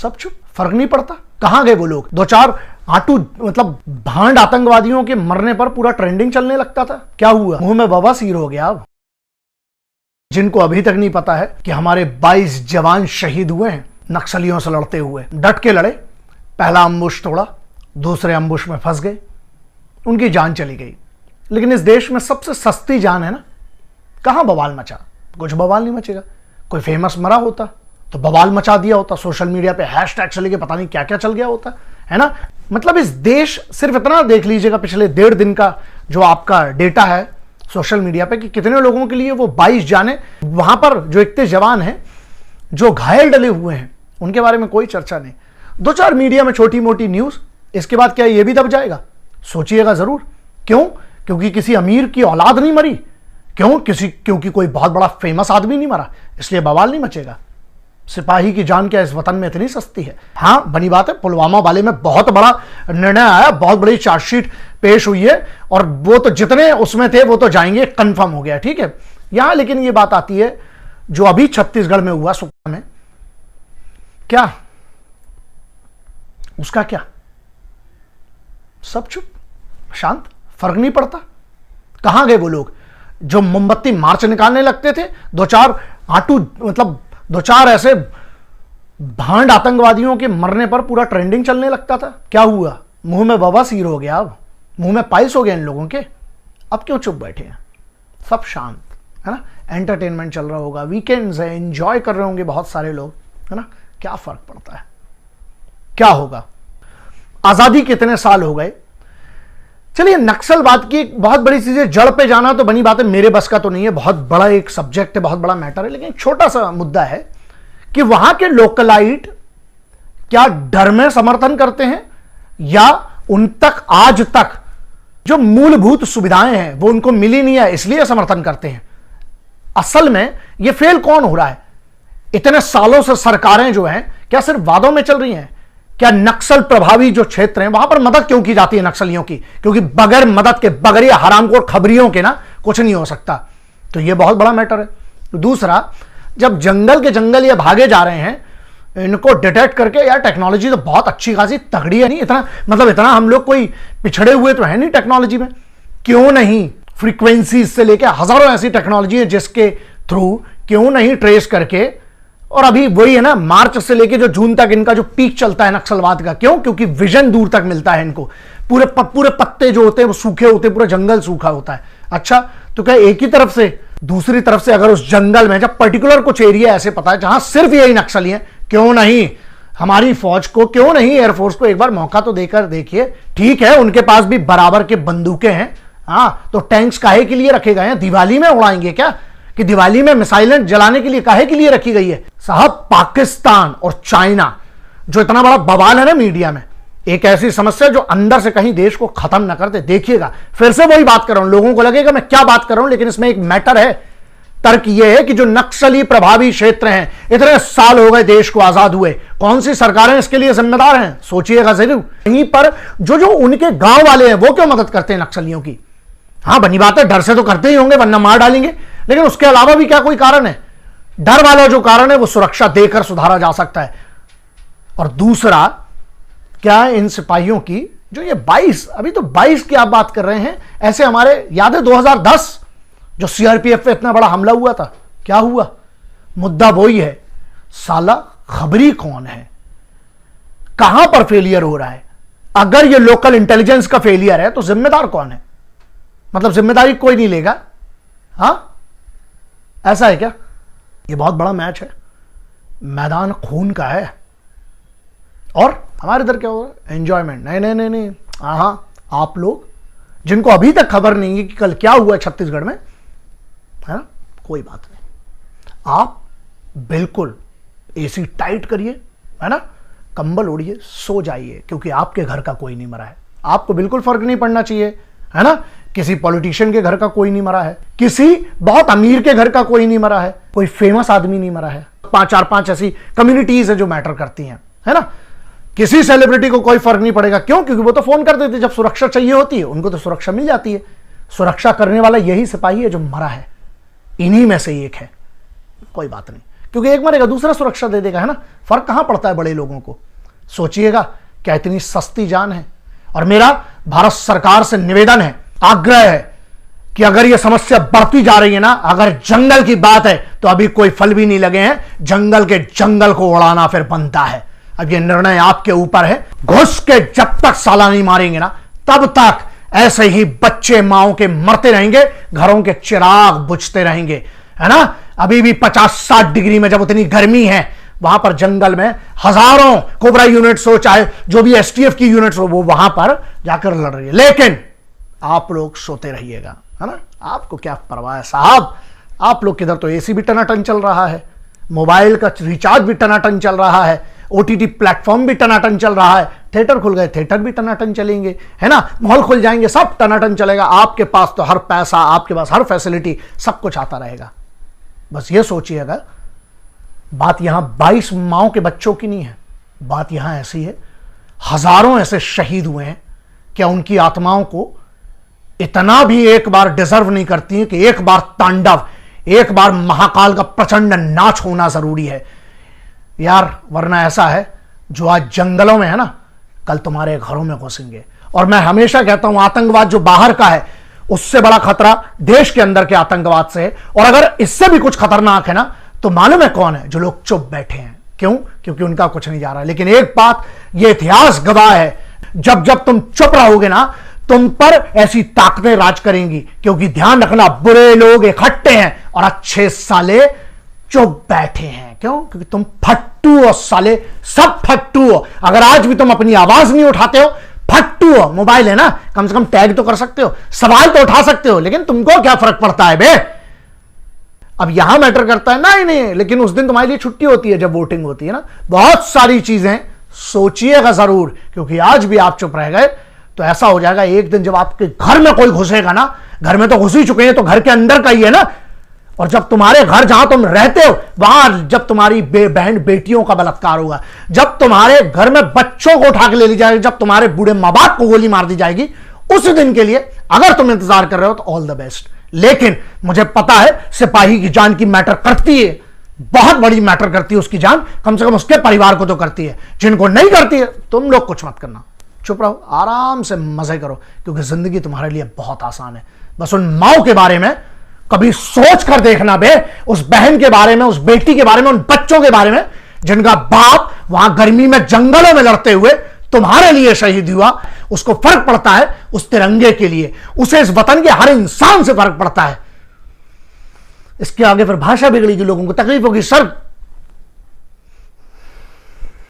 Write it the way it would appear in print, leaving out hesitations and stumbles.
सब चुप, फर्क नहीं पड़ता। कहां गए वो लोग? दो चार आटू मतलब भांड आतंकवादियों के मरने पर पूरा ट्रेंडिंग चलने लगता था, क्या हुआ? मुंह में बवासीर हो गया। अब जिनको अभी तक नहीं पता है कि हमारे 22 जवान शहीद हुए हैं नक्सलियों से लड़ते हुए, डट के लड़े, पहला अम्बुश तोड़ा, दूसरे अम्बुश में फंस गए, उनकी जान चली गई। लेकिन इस देश में सबसे सस्ती जान है ना, कहां बवाल मचा? कुछ बवाल नहीं मचेगा। कोई फेमस मरा होता तो बवाल मचा दिया होता, सोशल मीडिया पे हैशटैग चले के पता नहीं क्या क्या चल गया होता है ना। मतलब इस देश, सिर्फ इतना देख लीजिएगा पिछले 1.5 दिन का जो आपका डेटा है सोशल मीडिया पे कि कितने लोगों के लिए वो 22 जाने, वहां पर जो 31 जवान हैं जो घायल डले हुए हैं उनके बारे में कोई चर्चा नहीं। 2-4 मीडिया में छोटी मोटी न्यूज, इसके बाद क्या ये भी दब जाएगा? सोचिएगा जरूर। क्यों? क्योंकि किसी अमीर की औलाद नहीं मरी? क्योंकि कोई बहुत बड़ा फेमस आदमी नहीं मरा, इसलिए बवाल नहीं मचेगा? सिपाही की जान क्या इस वतन में इतनी सस्ती है? हाँ, बनी बात है, पुलवामा वाले में बहुत बड़ा निर्णय आया, बहुत बड़ी चार्जशीट पेश हुई है और वो तो जितने उसमें थे वो तो जाएंगे, कंफर्म हो गया, ठीक है। यहां लेकिन ये बात आती है जो अभी छत्तीसगढ़ में हुआ, सुकमा में, क्या उसका क्या? सब चुप, शांत, फर्क नहीं पड़ता। कहां गए वो लोग जो मोमबत्ती मार्च निकालने लगते थे? दो चार ऐसे भांड आतंकवादियों के मरने पर पूरा ट्रेंडिंग चलने लगता था, क्या हुआ? मुंह में बवासीर हो गया, अब मुंह में पाइल्स हो गया इन लोगों के। अब क्यों चुप बैठे हैं? सब शांत है ना, एंटरटेनमेंट चल रहा होगा, वीकेंड्स है, एंजॉय कर रहे होंगे बहुत सारे लोग, है ना। क्या फर्क पड़ता है? क्या होगा? आजादी कितने साल हो गए। चलिए, नक्सलवाद की एक बहुत बड़ी चीज है, जड़ पे जाना तो बनी बात है, मेरे बस का तो नहीं है, बहुत बड़ा एक सब्जेक्ट है, बहुत बड़ा मैटर है। लेकिन छोटा सा मुद्दा है कि वहां के लोकलाइट क्या डर में समर्थन करते हैं या उन तक आज तक जो मूलभूत सुविधाएं हैं वो उनको मिली नहीं है इसलिए समर्थन करते हैं? असल में ये फेल कौन हो रहा है? इतने सालों से सरकारें जो हैं क्या सिर्फ वादों में चल रही हैं? क्या नक्सल प्रभावी जो क्षेत्र हैं वहां पर मदद क्यों की जाती है नक्सलियों की? क्योंकि बगैर मदद के, बगैर हरामखोर खबरियों के ना कुछ नहीं हो सकता। तो यह बहुत बड़ा मैटर है। दूसरा, जब जंगल के जंगल ये भागे जा रहे हैं, इनको डिटेक्ट करके, यार टेक्नोलॉजी तो बहुत अच्छी खासी तगड़ी है, नहीं इतना हम लोग कोई पिछड़े हुए तो है नहीं टेक्नोलॉजी में। क्यों नहीं फ्रीक्वेंसी से लेकर हजारों ऐसी टेक्नोलॉजी है जिसके थ्रू क्यों नहीं ट्रेस करके, और अभी वही है ना, मार्च से लेके जो जून तक इनका जो पीक चलता है नक्सलवाद का। क्यों? क्योंकि विजन दूर तक मिलता है इनको। पूरे पत्ते जो होते हैं वो सूखे होते हैं, पूरा जंगल सूखा होता है। अच्छा, तो क्या एक ही तरफ से, दूसरी तरफ से अगर उस जंगल में जब पर्टिकुलर कुछ एरिया ऐसे पता है जहां सिर्फ यही नक्सली हैं, क्यों नहीं हमारी फौज को, क्यों नहीं एयरफोर्स को एक बार मौका तो देकर देखिए। ठीक है, उनके पास भी बराबर के बंदूकें हैं, हाँ, तो टैंक्स काहे के लिए रखे गए हैं? दिवाली में उड़ाएंगे क्या? कि दिवाली में मिसाइलें जलाने के लिए काहे के लिए रखी गई है? साहब, पाकिस्तान और चाइना जो इतना बड़ा बवाल है ना मीडिया में, एक ऐसी समस्या जो अंदर से कहीं देश को खत्म ना करते। देखिएगा, फिर से वही बात कर रहा हूं, लोगों को लगेगा मैं क्या बात कर रहा हूं, लेकिन इसमें एक मैटर है। तर्क यह है कि जो नक्सली प्रभावी क्षेत्र हैं, इतने साल हो गए देश को आजाद हुए, कौन सी सरकारें इसके लिए जिम्मेदार हैं? सोचिएगा जरूर। यहीं पर जो उनके गांव वाले हैं वो क्यों मदद करते हैं नक्सलियों की? हाँ, बनी बात है, डर से तो करते ही होंगे वरना मार डालेंगे, लेकिन उसके अलावा भी क्या कोई कारण है? डर वाला जो कारण है वो सुरक्षा देकर सुधारा जा सकता है। और दूसरा, क्या इन सिपाहियों की जो ये 22, अभी तो 22 की आप बात कर रहे हैं, ऐसे हमारे याद है 2010 जो सीआरपीएफ पे इतना बड़ा हमला हुआ था, क्या हुआ? मुद्दा वही है, साला खबरी कौन है? कहां पर फेलियर हो रहा है? अगर ये लोकल इंटेलिजेंस का फेलियर है तो जिम्मेदार कौन है? मतलब जिम्मेदारी कोई नहीं लेगा? हां, ऐसा है क्या? ये बहुत बड़ा मैच है, मैदान खून का है। और हमारे इधर क्या हो रहा है? एंजॉयमेंट। नहीं, हाँ, आप लोग जिनको अभी तक खबर नहीं है कि कल क्या हुआ छत्तीसगढ़ में, है ना, कोई बात नहीं, आप बिल्कुल एसी टाइट करिए, है ना, कंबल ओढ़िए, सो जाइए, क्योंकि आपके घर का कोई नहीं मरा है। आपको बिल्कुल फर्क नहीं पड़ना चाहिए, है ना, किसी पॉलिटिशियन के घर का कोई नहीं मरा है, किसी बहुत अमीर के घर का कोई नहीं मरा है, कोई फेमस आदमी नहीं मरा है। 4-5 ऐसी कम्युनिटीज है जो मैटर करती हैं, है ना। किसी सेलिब्रिटी को कोई फर्क नहीं पड़ेगा। क्यों? क्योंकि वो तो फोन कर देते जब सुरक्षा चाहिए होती है, उनको तो सुरक्षा मिल जाती है। सुरक्षा करने वाला यही सिपाही है जो मरा है, इन्हीं में से एक है, कोई बात नहीं। क्योंकि एक मरेगा दूसरा सुरक्षा दे देगा, है ना। फर्क कहां पड़ता है बड़े लोगों को। सोचिएगा क्या इतनी सस्ती जान है। और मेरा भारत सरकार से निवेदन है, आग्रह है कि अगर यह समस्या बढ़ती जा रही है ना, अगर जंगल की बात है तो अभी कोई फल भी नहीं लगे हैं, जंगल के जंगल को उड़ाना फिर बनता है। अब यह निर्णय आपके ऊपर है। घुस के जब तक साला नहीं मारेंगे ना, तब तक ऐसे ही बच्चे माओ के मरते रहेंगे, घरों के चिराग बुझते रहेंगे, है ना। अभी भी 50-60 डिग्री में जब उतनी गर्मी है, वहां पर जंगल में हजारों कोबरा यूनिट्स हो, चाहे जो भी एसटीएफ की यूनिट्स हो, वो वहां पर जाकर लड़ रही है। लेकिन आप लोग सोते रहिएगा, है ना। आपको क्या परवाह है साहब। आप लोग किधर तो एसी भी टनाटन चल रहा है, मोबाइल का रिचार्ज भी टनाटन चल रहा है, ओटीटी प्लेटफॉर्म भी टनाटन चल रहा है, थिएटर खुल गए थिएटर भी टनाटन चलेंगे, है ना। मॉल खुल जाएंगे सब टनाटन चलेगा। आपके पास तो हर पैसा, आपके पास हर फैसिलिटी, सब कुछ आता रहेगा। बस ये सोचिएगा, बात यहां 22 माओ के बच्चों की नहीं है, बात यहां ऐसी है, हजारों ऐसे शहीद हुए हैं, क्या उनकी आत्माओं को इतना भी एक बार डिजर्व नहीं करती है कि एक बार तांडव, एक बार महाकाल का प्रचंड नाच होना जरूरी है यार। वरना ऐसा है, जो आज जंगलों में है ना, कल तुम्हारे घरों में घुसेंगे। और मैं हमेशा कहता हूं, आतंकवाद जो बाहर का है, उससे बड़ा खतरा देश के अंदर के आतंकवाद से है। और अगर इससे भी कुछ खतरनाक है ना, तो मालूम है कौन है? जो लोग चुप बैठे हैं। क्यों? क्योंकि उनका कुछ नहीं जा रहा। लेकिन एक बात ये इतिहास गवाह है, जब जब तुम चुप रहोगे ना, तुम पर ऐसी ताकतें राज करेंगी। क्योंकि ध्यान रखना, बुरे लोग इकट्ठे हैं और अच्छे साले चुप बैठे हैं। क्यों? क्योंकि तुम फट्टू हो साले, सब फट्टू हो। अगर आज भी तुम अपनी आवाज नहीं उठाते हो, फट्टू हो। मोबाइल है ना, कम से कम टैग तो कर सकते हो, सवाल तो उठा सकते हो, लेकिन तुमको क्या फर्क पड़ता है बे। अब यहां मैटर करता है नहीं नहीं, लेकिन उस दिन तुम्हारे लिए छुट्टी होती है जब वोटिंग होती है ना। बहुत सारी चीजें सोचिएगा जरूर, क्योंकि आज भी आप चुप रह गए तो ऐसा हो जाएगा एक दिन जब आपके घर में कोई घुसेगा ना, घर में तो घुस ही चुके हैं, तो घर के अंदर का ही है ना। और जब तुम्हारे घर जहां तुम रहते हो, वहां जब तुम्हारी बहन बेटियों का बलात्कार होगा, जब तुम्हारे घर में बच्चों को उठा के ले ली जाएगी, जब तुम्हारे बूढ़े मां बाप को गोली मार दी जाएगी, उस दिन के लिए अगर तुम इंतजार कर रहे हो तो ऑल द बेस्ट। लेकिन मुझे पता है सिपाही की जान की मैटर करती है, बहुत बड़ी मैटर करती है उसकी जान, कम से कम उसके परिवार को तो करती है। जिनको नहीं करती है, तुम लोग कुछ मत करना, चुप रहो, आराम से मजे करो, क्योंकि जिंदगी तुम्हारे लिए बहुत आसान है। बस उन माओ के बारे में कभी सोच कर देखना बे, उस बहन के बारे में, उस बेटी के बारे में, उन बच्चों के बारे में जिनका बाप वहां गर्मी में जंगलों में लड़ते हुए तुम्हारे लिए शहीद हुआ। उसको फर्क पड़ता है उस तिरंगे के लिए, उसे इस वतन के हर इंसान से फर्क पड़ता है। इसके आगे फिर भाषा बिगड़ेगी, लोगों को तकलीफ होगी। सर